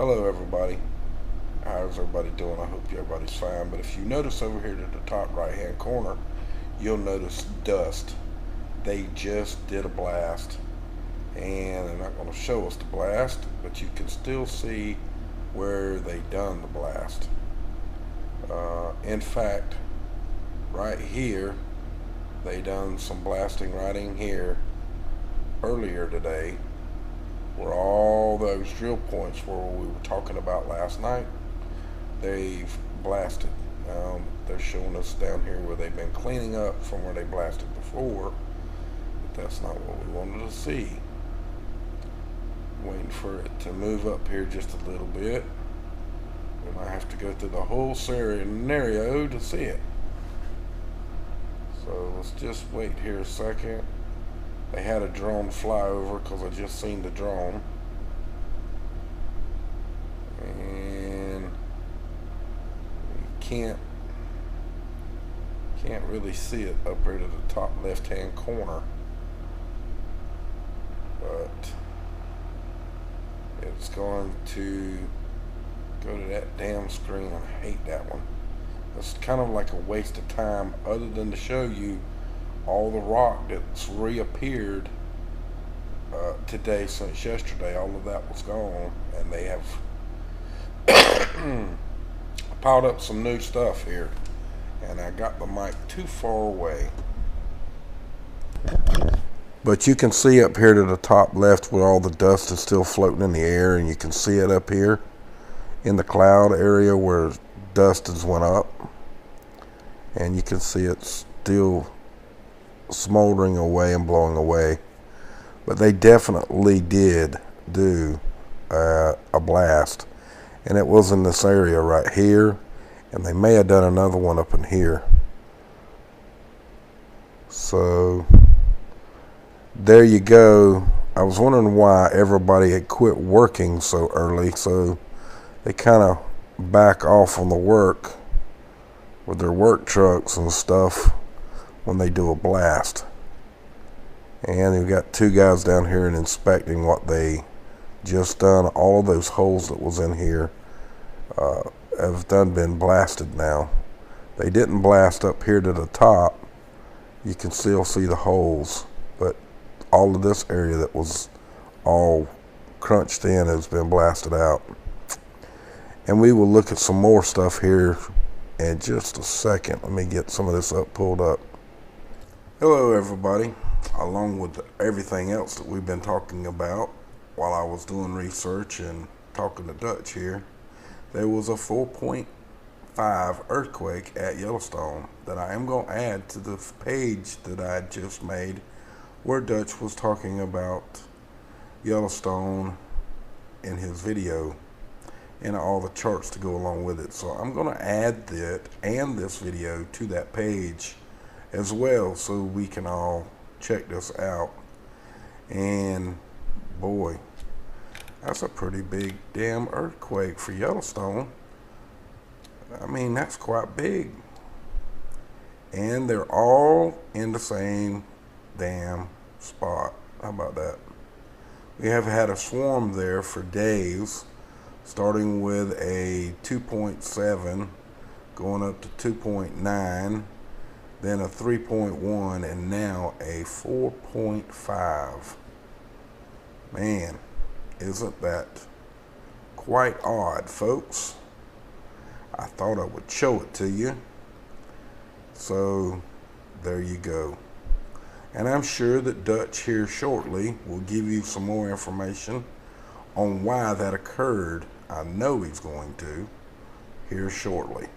Hello everybody. How's everybody doing? I hope everybody's fine. But if you notice over here to the top right hand corner, you'll notice dust. They just did a blast, and they're not going to show us the blast, but you can still see where they done the blast. In fact, right here, they done some blasting right in here earlier today, where all those drill points where we were talking about last night, they've blasted. They're showing us down here where they've been cleaning up from where they blasted before, but that's not what we wanted to see. Waiting for it to move up here just a little bit. We might have to go through the whole scenario to see it. So let's just wait here a second. They had a drone fly over because I just seen the drone. And you can't really see it up here to the top left hand corner. But it's going to go to that damn screen. I hate that one. It's kind of like a waste of time other than to show you all the rock that's reappeared today since yesterday. All of that was gone, and they have piled up some new stuff here, and I got the mic too far away. But you can see up here to the top left where all the dust is still floating in the air, and you can see it up here in the cloud area where dust has went up, and you can see it's still smoldering away and blowing away. But they definitely did do a blast, and it was in this area right here, and they may have done another one up in here. So there you go. I was wondering why everybody had quit working so early, so they kind of back off on the work with their work trucks and stuff when they do a blast. And we've got two guys down here and inspecting what they just done. All of those holes that was in here have been blasted now. They didn't blast up here to the top. You can still see the holes, but all of this area that was all crunched in has been blasted out. And we will look at some more stuff here in just a second. Let me get some of this pulled up. Hello everybody. Along with everything else that we've been talking about while I was doing research and talking to Dutch here, there was a 4.5 earthquake at Yellowstone that I am going to add to the page that I just made where Dutch was talking about Yellowstone in his video and all the charts to go along with it. So I'm going to add that and this video to that page as well, so we can all check this out. And boy, that's a pretty big damn earthquake for Yellowstone. I mean, that's quite big. And they're all in the same damn spot. How about that? We have had a swarm there for days, starting with a 2.7 going up to 2.9, then a 3.1, and now a 4.5. Man, isn't that quite odd, folks? I thought I would show it to you. So there you go. And I'm sure that Dutch here shortly will give you some more information on why that occurred. I know he's going to here shortly.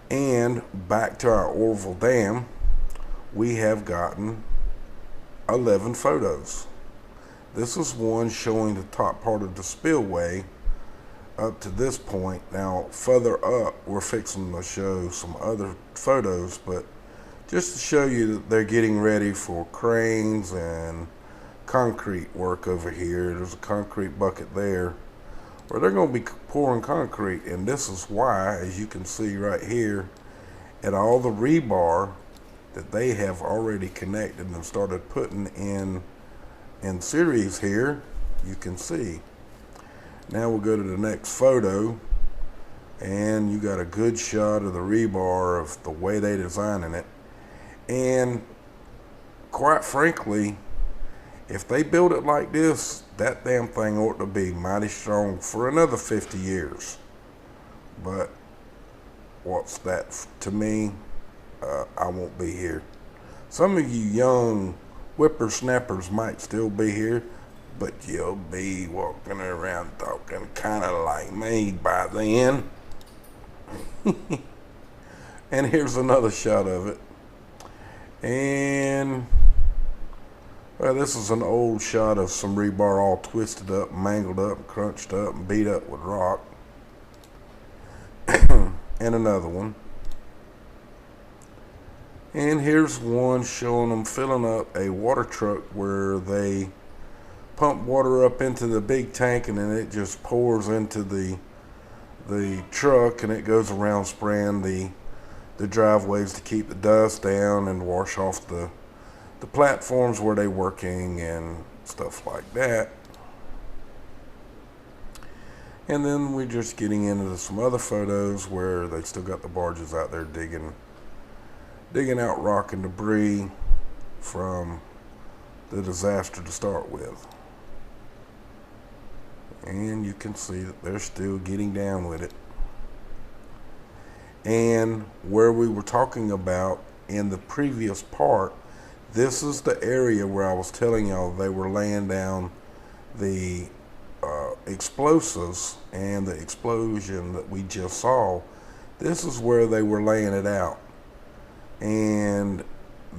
And back to our Oroville Dam, we have gotten 11 photos. This is one showing the top part of the spillway up to this point. Now further up, we're fixing to show some other photos, but just to show you that they're getting ready for cranes and concrete work over here. There's a concrete bucket there where they're going to be pouring concrete, and this is why, as you can see right here, at all the rebar that they have already connected and started putting in series here, you can see Now we'll go to the next photo, and you got a good shot of the rebar of the way they designing it. And quite frankly, if they build it like this, that damn thing ought to be mighty strong for another 50 years. But what's that to me? I won't be here. Some of you young whippersnappers might still be here, but you'll be walking around talking kind of like me by then. And here's another shot of it. And well, this is an old shot of some rebar all twisted up, mangled up, crunched up, and beat up with rock. And another one. And here's one showing them filling up a water truck where they pump water up into the big tank, and then it just pours into the truck, and it goes around spraying the driveways to keep the dust down and wash off the platforms where they're working and stuff like that. And then we're just getting into some other photos where they still got the barges out there digging out rock and debris from the disaster to start with. And you can see that they're still getting down with it. And where we were talking about in the previous part, this is the area where I was telling y'all they were laying down the explosives, and the explosion that we just saw, this is where they were laying it out. And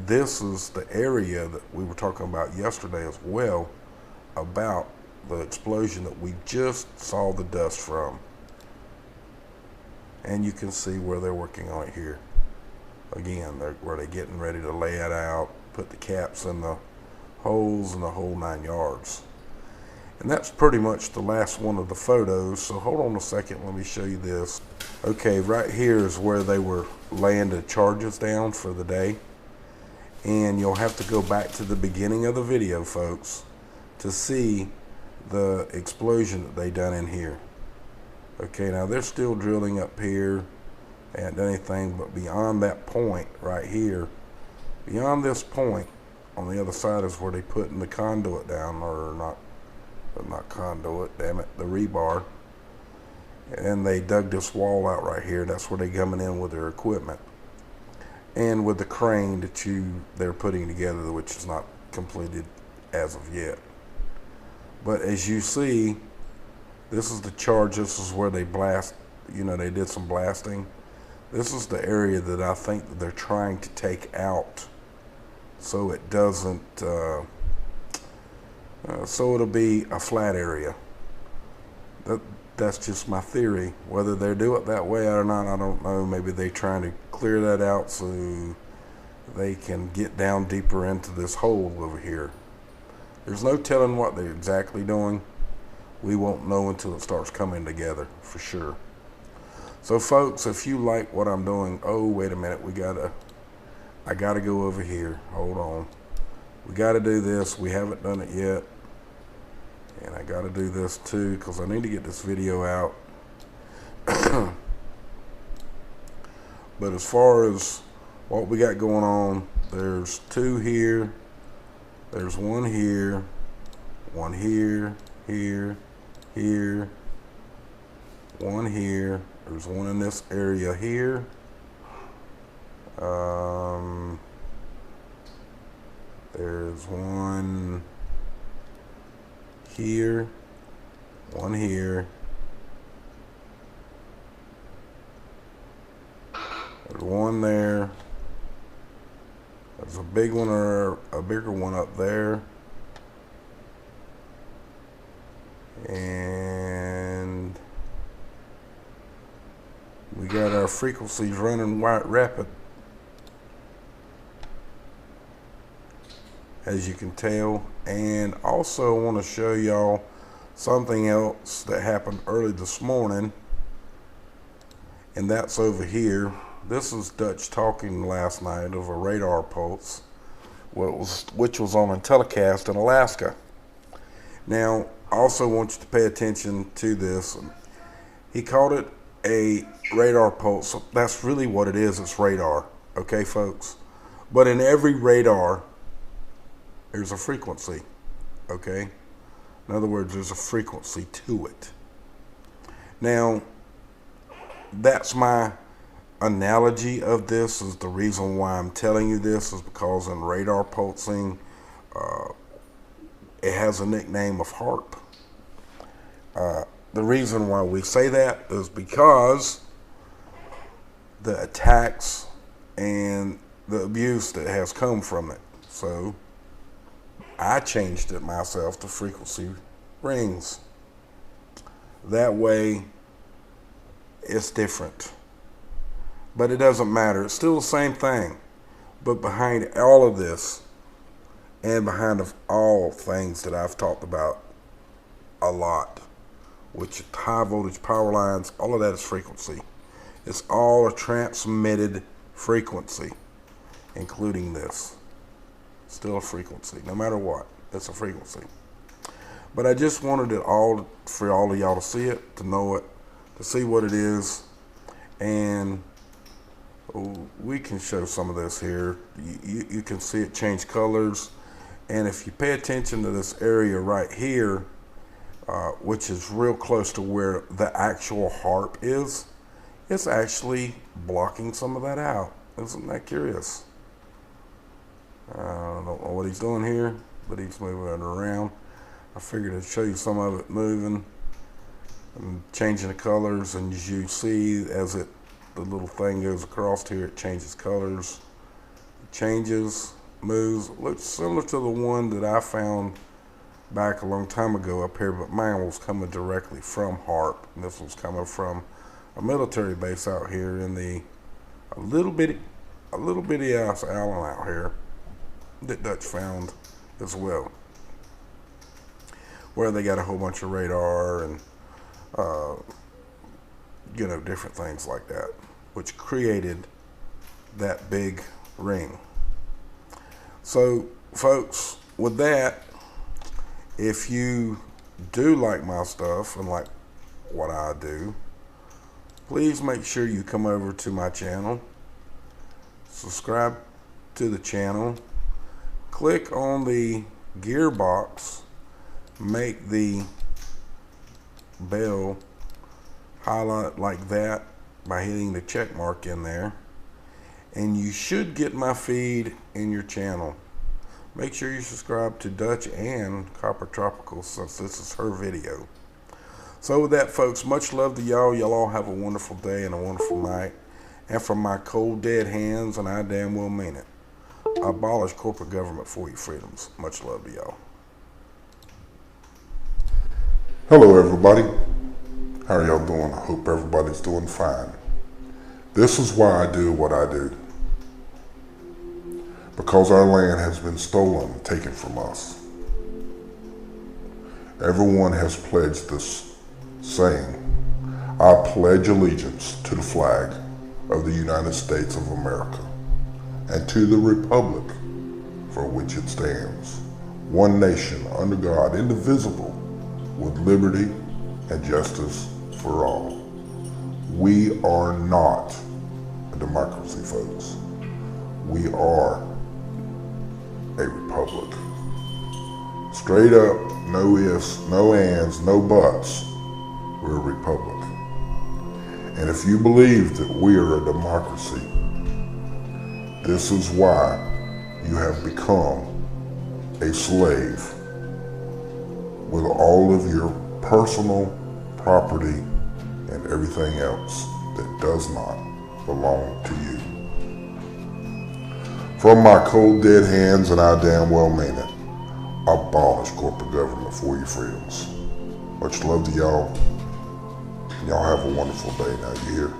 this is the area that we were talking about yesterday as well, about the explosion that we just saw the dust from. And you can see where they're working on it here. Again, where they're getting ready to lay it out, put the caps in the holes and the whole 9 yards. And that's pretty much the last one of the photos. So hold on a second, let me show you this. Okay, right here is where they were laying the charges down for the day. And you'll have to go back to the beginning of the video, folks, to see the explosion that they done in here. Okay, now they're still drilling up here. They haven't done anything, but beyond that point right here, beyond this point on the other side is where they putting the conduit down, or not conduit, damn it, the rebar. And they dug this wall out right here. That's where they coming in with their equipment, and with the crane that they're putting together, which is not completed as of yet. But as you see, this is the charge. This is where they blast, they did some blasting. This is the area that I think that they're trying to take out, so it doesn't so it'll be a flat area. That's just my theory. Whether they do it that way or not, I don't know. Maybe they're trying to clear that out so they can get down deeper into this hole over here. There's no telling what they're exactly doing. We won't know until it starts coming together, for sure. So folks, if you like what I'm doing, oh, wait a minute, I gotta go over here. Hold on. We gotta do this. We haven't done it yet. And I gotta do this too, because I need to get this video out. But as far as what we got going on, there's two here. There's one here. One here, here, here. One here. There's one in this area here. There's one here, one here. There's one there. There's a big one or a bigger one up there. And we got our frequencies running white rapid, as you can tell. And also I want to show y'all something else that happened early this morning, and that's over here. This is Dutch talking last night of a radar pulse, which was on a telecast in Alaska. Now, I also want you to pay attention to this. He called it a radar pulse. That's really what it is. It's radar. Okay, folks? But in every radar, there's a frequency. Okay? In other words, there's a frequency to it. Now, that's my analogy of this. Is the reason why I'm telling you this is because in radar pulsing, it has a nickname of HARP. The reason why we say that is because the attacks and the abuse that has come from it. So I changed it myself to frequency rings. That way it's different. But it doesn't matter. It's still the same thing. But behind all of this, and behind of all things that I've talked about a lot, which high voltage power lines, all of that is frequency. It's all a transmitted frequency, including this. Still a frequency, no matter what, it's a frequency. But I just wanted it all for all of y'all to see it, to know it, to see what it is. And we can show some of this here. You can see it change colors. And if you pay attention to this area right here, which is real close to where the actual HARP is, it's actually blocking some of that out. Isn't that curious? I don't know what he's doing here, but he's moving it around. I figured I'd show you some of it moving and changing the colors. And as you see, as the little thing goes across here, it changes colors. It changes, moves. Looks similar to the one that I found back a long time ago up here, but mine was coming directly from HARP, and this was coming from a military base out here in a little bitty ass island out here that Dutch found as well, where they got a whole bunch of radar and different things like that, which created that big ring. So folks, with that, if you do like my stuff and like what I do, please make sure you come over to my channel, subscribe to the channel, click on the gearbox, make the bell highlight like that by hitting the check mark in there, and you should get my feed in your channel. Make sure you subscribe to Dutch and Copper Tropical, since this is her video. So with that, folks, much love to y'all. Y'all all have a wonderful day and a wonderful night. And from my cold, dead hands, and I damn well mean it, abolish corporate government for your freedoms. Much love to y'all. Hello, everybody. How are y'all doing? I hope everybody's doing fine. This is why I do what I do. Because our land has been stolen and taken from us. Everyone has pledged this, saying, I pledge allegiance to the flag of the United States of America and to the republic for which it stands, one nation under God, indivisible, with liberty and justice for all. We are not a democracy, folks. We are a republic. Straight up, no ifs, no ands, no buts. We're a republic. And if you believe that we are a democracy, this is why you have become a slave with all of your personal property and everything else that does not belong to you. From my cold dead hands, and I damn well mean it, abolish corporate government for your freedoms. Much love to y'all. Y'all have a wonderful day now, you hear?